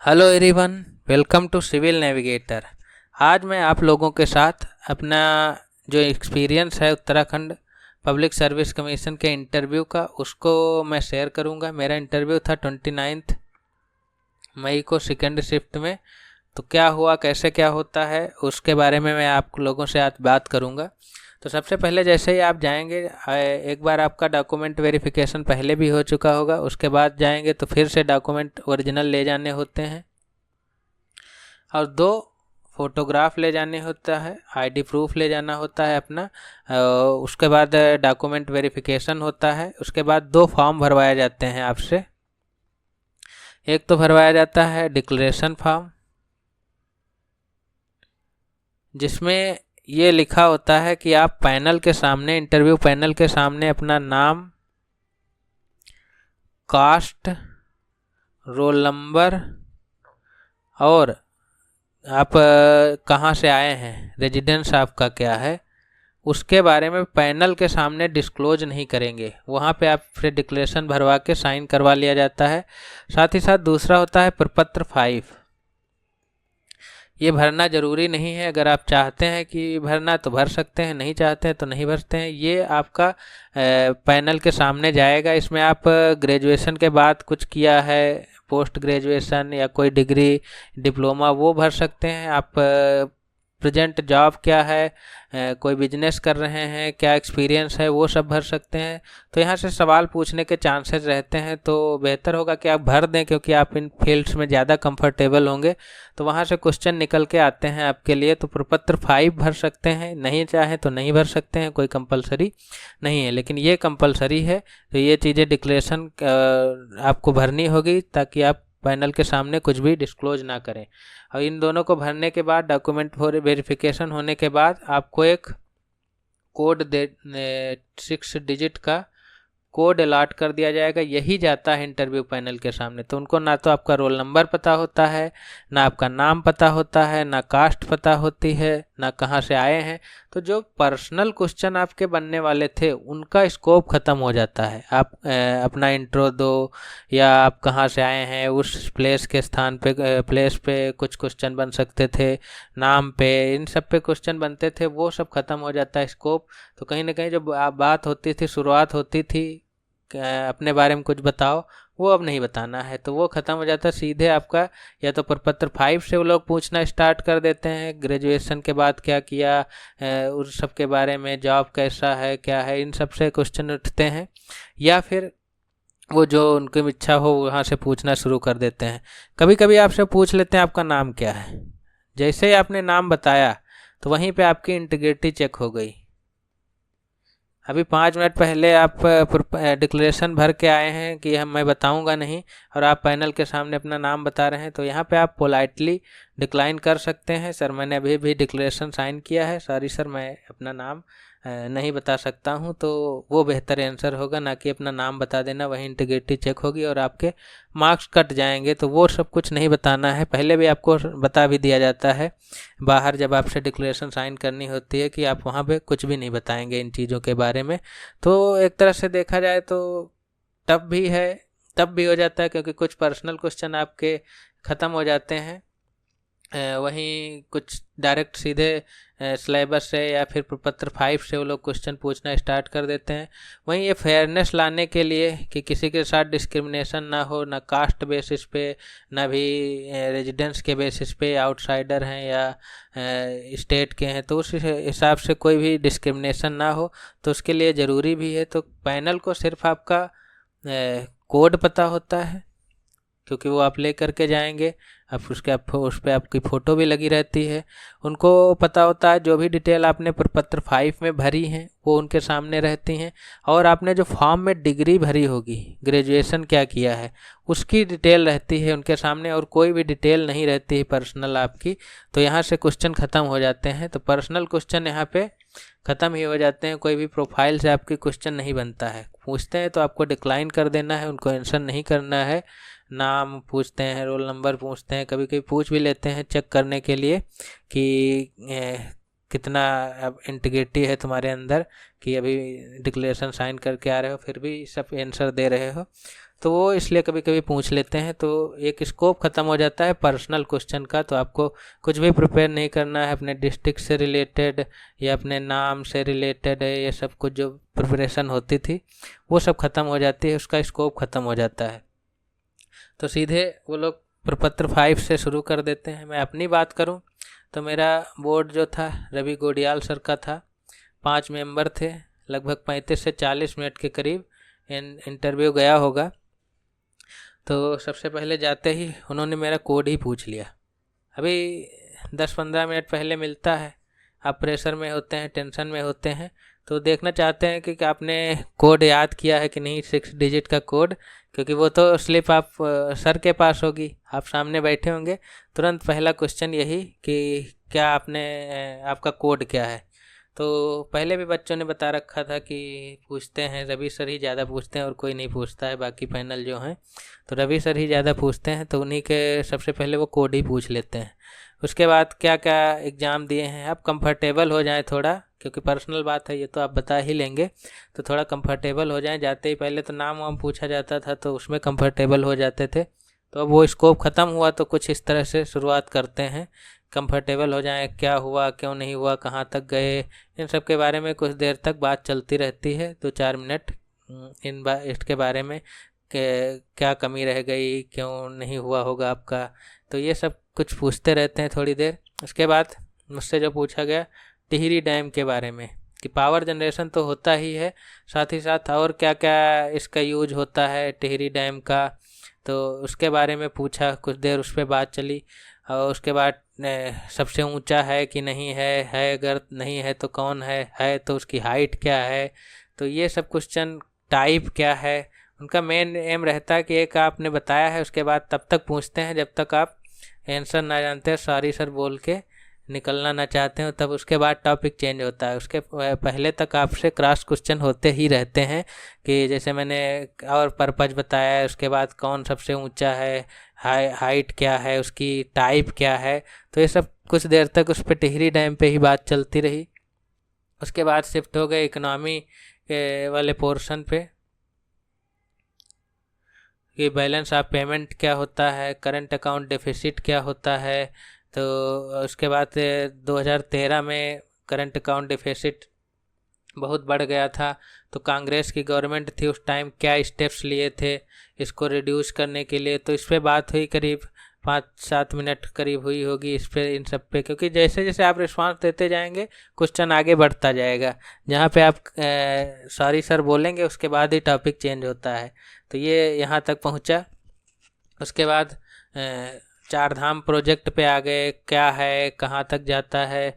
Hello everyone, welcome to Civil Navigator. आज मैं आप लोगों के साथ अपना जो एक्सपीरियंस है उत्तराखंड पब्लिक सर्विस कमीशन के इंटरव्यू का उसको मैं शेयर करूंगा। मेरा इंटरव्यू था 29 मई को सेकंड शिफ्ट में। तो क्या हुआ, कैसे क्या होता है, उसके बारे में मैं आप लोगों से आज बात करूंगा। तो सबसे पहले जैसे ही आप जाएंगे, एक बार आपका डॉक्यूमेंट वेरिफिकेशन पहले भी हो चुका होगा, उसके बाद जाएंगे तो फिर से डॉक्यूमेंट ओरिजिनल ले जाने होते हैं और 2 फोटोग्राफ ले जाने होता है, आईडी प्रूफ ले जाना होता है अपना। उसके बाद डॉक्यूमेंट वेरिफिकेशन होता है। उसके बाद 2 फॉर्म भरवाए जाते हैं आपसे। एक तो भरवाया जाता है डिक्लेरेशन फॉर्म, जिसमें ये लिखा होता है कि आप पैनल के सामने, इंटरव्यू पैनल के सामने अपना नाम, कास्ट, रोल नंबर और आप कहाँ से आए हैं, रेजिडेंस आपका क्या है, उसके बारे में पैनल के सामने डिस्क्लोज नहीं करेंगे। वहाँ पे आप फिर डिक्लेरेशन भरवा के साइन करवा लिया जाता है। साथ ही साथ दूसरा होता है प्रपत्र 5। ये भरना ज़रूरी नहीं है, अगर आप चाहते हैं कि भरना तो भर सकते हैं, नहीं चाहते हैं तो नहीं भरते हैं। ये आपका पैनल के सामने जाएगा। इसमें आप ग्रेजुएशन के बाद कुछ किया है, पोस्ट ग्रेजुएशन या कोई डिग्री, डिप्लोमा, वो भर सकते हैं आप। प्रेजेंट जॉब क्या है, कोई बिजनेस कर रहे हैं, क्या एक्सपीरियंस है, वो सब भर सकते हैं। तो यहाँ से सवाल पूछने के चांसेस रहते हैं, तो बेहतर होगा कि आप भर दें, क्योंकि आप इन फील्ड्स में ज़्यादा कंफर्टेबल होंगे। तो वहाँ से क्वेश्चन निकल के आते हैं आपके लिए। तो प्रपत्र 5 भर सकते हैं, नहीं चाहें तो नहीं भर सकते हैं, कोई कंपलसरी नहीं है, लेकिन ये कंपलसरी है। तो ये चीज़ें डिक्लेरेशन आपको भरनी होगी, ताकि आप पैनल के सामने कुछ भी डिस्क्लोज ना करें। और इन दोनों को भरने के बाद, डॉक्यूमेंट वेरिफिकेशन होने के बाद, आपको एक कोड 6 डिजिट का कोड अलॉट कर दिया जाएगा। यही जाता है इंटरव्यू पैनल के सामने। तो उनको ना तो आपका रोल नंबर पता होता है, ना आपका नाम पता होता है, ना कास्ट पता होती है, ना कहाँ से आए हैं। तो जो पर्सनल क्वेश्चन आपके बनने वाले थे, उनका स्कोप ख़त्म हो जाता है। आप अपना इंट्रो दो, या आप कहाँ से आए हैं, उस प्लेस के स्थान पे, प्लेस पे कुछ क्वेश्चन बन सकते थे, नाम पे, इन सब पे क्वेश्चन बनते थे, वो सब ख़त्म हो जाता है स्कोप। तो कहीं ना कहीं जो बात होती थी, शुरुआत होती थी अपने बारे में कुछ बताओ, वो अब नहीं बताना है, तो वो ख़त्म हो जाता है। सीधे आपका या तो प्रपत्र 5 से वो लोग पूछना स्टार्ट कर देते हैं, ग्रेजुएशन के बाद क्या किया, उस सब के बारे में, जॉब कैसा है, क्या है, इन सब से क्वेश्चन उठते हैं। या फिर वो जो उनकी इच्छा हो वहाँ से पूछना शुरू कर देते हैं। कभी कभी आपसे पूछ लेते हैं आपका नाम क्या है। जैसे ही आपने नाम बताया, तो वहीं पे आपकी इंटीग्रिटी चेक हो गई। अभी 5 मिनट पहले आप डिक्लेरेशन भर के आए हैं कि हम, मैं बताऊंगा नहीं, और आप पैनल के सामने अपना नाम बता रहे हैं, तो यहाँ पे आप पोलाइटली डिक्लाइन कर सकते हैं। सर, मैंने अभी भी डिक्लेरेशन साइन किया है, सॉरी सर, मैं अपना नाम नहीं बता सकता हूँ। तो वो बेहतर आंसर होगा, ना कि अपना नाम बता देना। वहीं इंटीग्रिटी चेक होगी और आपके मार्क्स कट जाएंगे। तो वो सब कुछ नहीं बताना है, पहले भी आपको बता भी दिया जाता है बाहर, जब आपसे डिक्लेरेशन साइन करनी होती है, कि आप वहाँ पे कुछ भी नहीं बताएंगे इन चीज़ों के बारे में। तो एक तरह से देखा जाए तो टफ भी है, तब भी हो जाता है, क्योंकि कुछ पर्सनल क्वेश्चन आपके ख़त्म हो जाते हैं। वहीं कुछ डायरेक्ट सीधे सिलेबस से या फिर प्रपत्र 5 से वो लोग क्वेश्चन पूछना स्टार्ट कर देते हैं। वहीं ये फेयरनेस लाने के लिए, कि किसी के साथ डिस्क्रिमिनेशन ना हो, ना कास्ट बेसिस पे, ना भी रेजिडेंस के बेसिस पे, आउटसाइडर हैं या स्टेट के हैं, तो उस हिसाब से कोई भी डिस्क्रिमिनेशन ना हो, तो उसके लिए ज़रूरी भी है। तो पैनल को सिर्फ आपका कोड पता होता है, क्योंकि वो आप ले करके जाएंगे। अब उसके आप उस पर आपकी फ़ोटो भी लगी रहती है। उनको पता होता है जो भी डिटेल आपने प्रपत्र 5 में भरी हैं, वो उनके सामने रहती हैं। और आपने जो फॉर्म में डिग्री भरी होगी, ग्रेजुएशन क्या किया है, उसकी डिटेल रहती है उनके सामने, और कोई भी डिटेल नहीं रहती है पर्सनल आपकी। तो यहाँ से क्वेश्चन ख़त्म हो जाते हैं। तो पर्सनल क्वेश्चन यहाँ पे ख़त्म ही हो जाते हैं। कोई भी प्रोफाइल से आपकी क्वेश्चन नहीं बनता है। पूछते हैं तो आपको डिक्लाइन कर देना है, उनको आंसर नहीं करना है। नाम पूछते हैं, रोल नंबर पूछते हैं, कभी कभी पूछ भी लेते हैं चेक करने के लिए कि कितना अब इंटीग्रिटी है तुम्हारे अंदर, कि अभी डिक्लेरेशन साइन करके आ रहे हो फिर भी सब आंसर दे रहे हो। तो वो इसलिए कभी कभी पूछ लेते हैं। तो एक स्कोप ख़त्म हो जाता है पर्सनल क्वेश्चन का। तो आपको कुछ भी प्रिपेयर नहीं करना है अपने डिस्ट्रिक्ट से रिलेटेड या अपने नाम से रिलेटेड है, ये सब कुछ जो प्रिपरेशन होती थी वो सब ख़त्म हो जाती है, उसका स्कोप ख़त्म हो जाता है। तो सीधे वो लोग प्रपत्र 5 से शुरू कर देते हैं। मैं अपनी बात करूं तो मेरा बोर्ड जो था रवि गोडियाल सर का था, 5 मेंबर थे, लगभग 35 से 40 मिनट के करीब इंटरव्यू गया होगा। तो सबसे पहले जाते ही उन्होंने मेरा कोड ही पूछ लिया। अभी 10-15 मिनट पहले मिलता है, आप प्रेशर में होते हैं, टेंशन में होते हैं, तो देखना चाहते हैं कि आपने कोड याद किया है कि नहीं, 6 डिजिट का कोड, क्योंकि वो तो स्लिप आप सर के पास होगी, आप सामने बैठे होंगे। तुरंत पहला क्वेश्चन यही कि क्या आपने आपका कोड क्या है। तो पहले भी बच्चों ने बता रखा था कि पूछते हैं, रवि सर ही ज़्यादा पूछते हैं और कोई नहीं पूछता है, बाकी पैनल जो हैं तो रवि सर ही ज़्यादा पूछते हैं। तो उन्हीं के सबसे पहले वो कोड ही पूछ लेते हैं। उसके बाद क्या क्या एग्ज़ाम दिए हैं, आप कंफर्टेबल हो जाएं थोड़ा, क्योंकि पर्सनल बात है ये तो आप बता ही लेंगे, तो थोड़ा कंफर्टेबल हो जाएं। जाते ही पहले तो नाम वाम पूछा जाता था तो उसमें कंफर्टेबल हो जाते थे। तो अब वो स्कोप ख़त्म हुआ तो कुछ इस तरह से शुरुआत करते हैं, कंफर्टेबल हो जाएं, क्या हुआ क्यों नहीं हुआ, कहाँ तक गए, इन सब के बारे में कुछ देर तक बात चलती रहती है, 2-4 मिनट इसके बारे में क्या कमी रह गई, क्यों नहीं हुआ होगा आपका, तो ये सब कुछ पूछते रहते हैं थोड़ी देर। उसके बाद मुझसे जो पूछा गया टिहरी डैम के बारे में कि पावर जनरेशन तो होता ही है, साथ ही साथ और क्या क्या इसका यूज होता है टिहरी डैम का, तो उसके बारे में पूछा, कुछ देर उस पर बात चली। और उसके बाद सबसे ऊंचा है कि नहीं है अगर नहीं है तो कौन है तो उसकी हाइट क्या है, तो ये सब क्वेश्चन, टाइप क्या है, उनका मेन एम रहता है कि एक आपने बताया है, उसके बाद तब तक पूछते हैं जब तक आप आंसर ना जानते हैं, सॉरी सर बोल के निकलना ना चाहते हो, तब उसके बाद टॉपिक चेंज होता है। उसके पहले तक आपसे क्रॉस क्वेश्चन होते ही रहते हैं कि जैसे मैंने और पर्पज बताया है, उसके बाद कौन सबसे ऊंचा है, हाइट क्या है, उसकी टाइप क्या है, तो ये सब कुछ देर तक उस पर टिहरी डैम पे ही बात चलती रही। उसके बाद शिफ्ट हो गए इकोनॉमी वाले पोर्शन पे कि बैलेंस ऑफ पेमेंट क्या होता है, करंट अकाउंट डेफिसिट क्या होता है। तो उसके बाद 2013 में करंट अकाउंट डेफिसिट बहुत बढ़ गया था, तो कांग्रेस की गवर्नमेंट थी उस टाइम, क्या स्टेप्स लिए थे इसको रिड्यूस करने के लिए, तो इस पर बात हुई, करीब 5-7 मिनट करीब हुई होगी इस पे, इन सब पे, क्योंकि जैसे जैसे आप रिस्पांस देते जाएंगे क्वेश्चन आगे बढ़ता जाएगा, जहाँ पे आप सॉरी सर बोलेंगे उसके बाद ही टॉपिक चेंज होता है। तो ये यहाँ तक पहुँचा। उसके बाद 4 धाम प्रोजेक्ट पे आ गए, क्या है, कहाँ तक जाता है,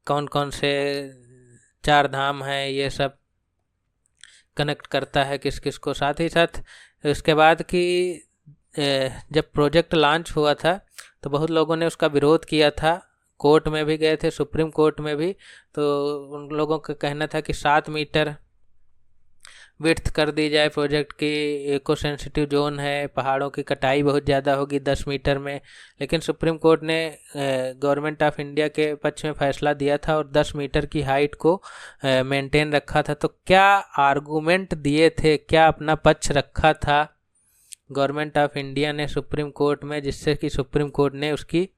कौन कौन से 4 धाम हैं, ये सब कनेक्ट करता है किस किस को। साथ ही साथ उसके बाद कि जब प्रोजेक्ट लॉन्च हुआ था तो बहुत लोगों ने उसका विरोध किया था, कोर्ट में भी गए थे, सुप्रीम कोर्ट में भी, तो उन लोगों का कहना था कि 7 मीटर विड्थ कर दी जाए प्रोजेक्ट की, इको सेंसिटिव जोन है, पहाड़ों की कटाई बहुत ज़्यादा होगी 10 मीटर में। लेकिन सुप्रीम कोर्ट ने गवर्नमेंट ऑफ इंडिया के पक्ष में फैसला दिया था और 10 मीटर की हाइट को मेंटेन रखा था। तो क्या आर्गूमेंट दिए थे, क्या अपना पक्ष रखा था गवर्नमेंट ऑफ इंडिया ने सुप्रीम कोर्ट में, जिससे कि सुप्रीम कोर्ट ने उसकी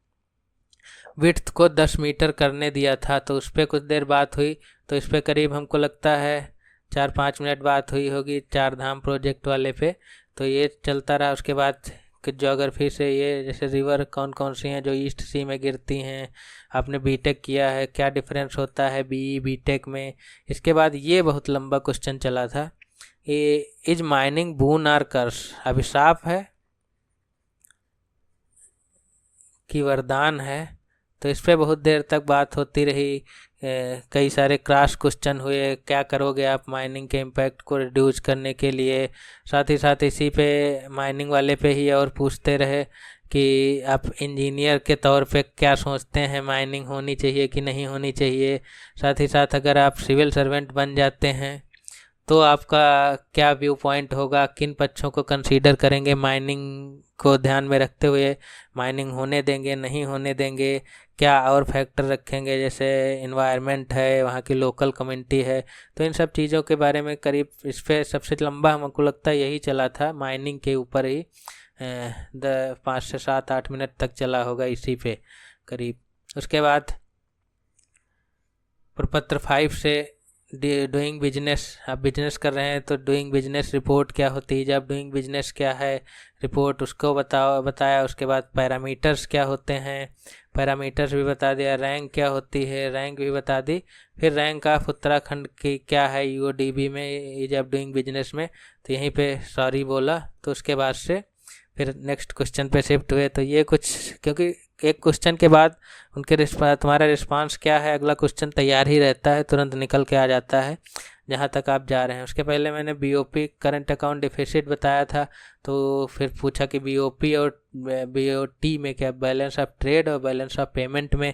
विड्थ को 10 मीटर करने दिया था। तो उस पर कुछ देर बात हुई, तो इस पर करीब हमको लगता है 4-5 मिनट बात हुई होगी 4 धाम प्रोजेक्ट वाले पे। तो ये चलता रहा। उसके बाद ज्योग्राफी से ये जैसे रिवर कौन कौन सी हैं जो ईस्ट सी में गिरती हैं, आपने बीटेक किया है, क्या डिफरेंस होता है बीई बीटेक में। इसके बाद ये बहुत लंबा क्वेश्चन चला था, ये इज माइनिंग बून आर कर्स, अभिशाप है कि वरदान है। तो इस पर बहुत देर तक बात होती रही, कई सारे क्रॉस क्वेश्चन हुए, क्या करोगे आप माइनिंग के इम्पैक्ट को रिड्यूस करने के लिए। साथ ही साथ इसी पे माइनिंग वाले पे ही और पूछते रहे कि आप इंजीनियर के तौर पे क्या सोचते हैं, माइनिंग होनी चाहिए कि नहीं होनी चाहिए। साथ ही साथ अगर आप सिविल सर्वेंट बन जाते हैं तो आपका क्या व्यू पॉइंट होगा, किन पक्षों को कंसीडर करेंगे, माइनिंग को ध्यान में रखते हुए माइनिंग होने देंगे नहीं होने देंगे, क्या और फैक्टर रखेंगे जैसे इन्वायरमेंट है, वहाँ की लोकल कम्युनिटी है। तो इन सब चीज़ों के बारे में करीब इस पे सबसे लंबा हमको लगता है यही चला था, माइनिंग के ऊपर ही 5 से 7 8 मिनट तक चला होगा इसी पे करीब। उसके बाद प्रपत्र 5 से डूइंग बिजनेस, आप बिजनेस कर रहे हैं तो डूइंग बिजनेस रिपोर्ट क्या होती है, जब डूइंग बिजनेस क्या है रिपोर्ट उसको बताया। उसके बाद पैरामीटर्स क्या होते हैं, पैरामीटर्स भी बता दिया। रैंक क्या होती है, रैंक भी बता दी। फिर रैंक ऑफ उत्तराखंड की क्या है यूओडीबी में, ये जब डूइंग बिजनेस में, तो यहीं पे सॉरी बोला। तो उसके बाद से फिर नेक्स्ट क्वेश्चन पे शिफ्ट हुए। तो ये कुछ, क्योंकि एक क्वेश्चन के बाद उनके तुम्हारा रिस्पांस क्या है, अगला क्वेश्चन तैयार ही रहता है, तुरंत निकल के आ जाता है जहाँ तक आप जा रहे हैं। उसके पहले मैंने बीओपी करंट अकाउंट डिफिसिट बताया था, तो फिर पूछा कि बीओपी और बीओटी में क्या, बैलेंस ऑफ ट्रेड और बैलेंस ऑफ पेमेंट में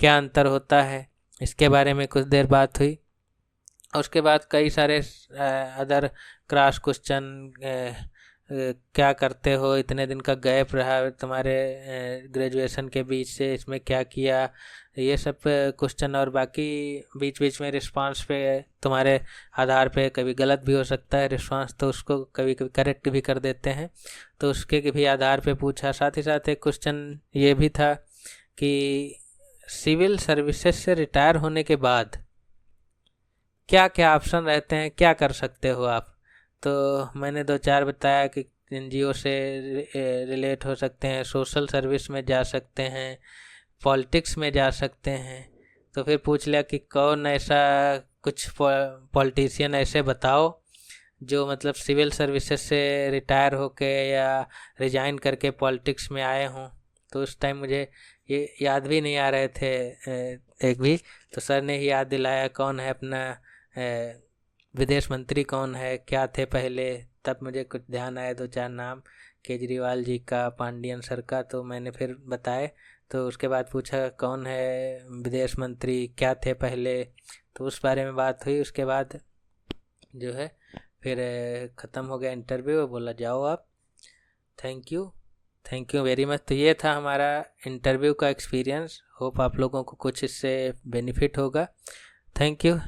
क्या अंतर होता है, इसके बारे में कुछ देर बात हुई। और उसके बाद कई सारे अदर क्रॉस क्वेश्चन, क्या करते हो, इतने दिन का गैप रहा तुम्हारे ग्रेजुएशन के बीच से, इसमें क्या किया, ये सब क्वेश्चन। और बाकी बीच बीच में रिस्पांस पे तुम्हारे आधार पे कभी गलत भी हो सकता है रिस्पांस, तो उसको कभी कभी करेक्ट भी कर देते हैं, तो उसके भी आधार पे पूछा। साथ ही साथ एक क्वेश्चन ये भी था कि सिविल सर्विसेज से रिटायर होने के बाद क्या क्या ऑप्शन रहते हैं, क्या कर सकते हो आप। तो मैंने 2 4 बताया कि एनजीओ से रिलेट हो सकते हैं, सोशल सर्विस में जा सकते हैं, पॉलिटिक्स में जा सकते हैं। तो फिर पूछ लिया कि कौन ऐसा, कुछ पॉलिटिशियन ऐसे बताओ जो मतलब सिविल सर्विसेज से रिटायर होके या रिजाइन करके पॉलिटिक्स में आए हों। तो उस टाइम मुझे ये याद भी नहीं आ रहे थे एक भी, तो सर ने ही याद दिलाया कौन है अपना विदेश मंत्री कौन है, क्या थे पहले। तब मुझे कुछ ध्यान आया 2 4 नाम, केजरीवाल जी का, पांडियन सर का, तो मैंने फिर बताए। तो उसके बाद पूछा कौन है विदेश मंत्री, क्या थे पहले, तो उस बारे में बात हुई। उसके बाद जो है फिर ख़त्म हो गया इंटरव्यू, बोला जाओ आप। Thank you very much. तो ये था हमारा इंटरव्यू का एक्सपीरियंस। होप आप लोगों को कुछ इससे बेनिफिट होगा। Thank you.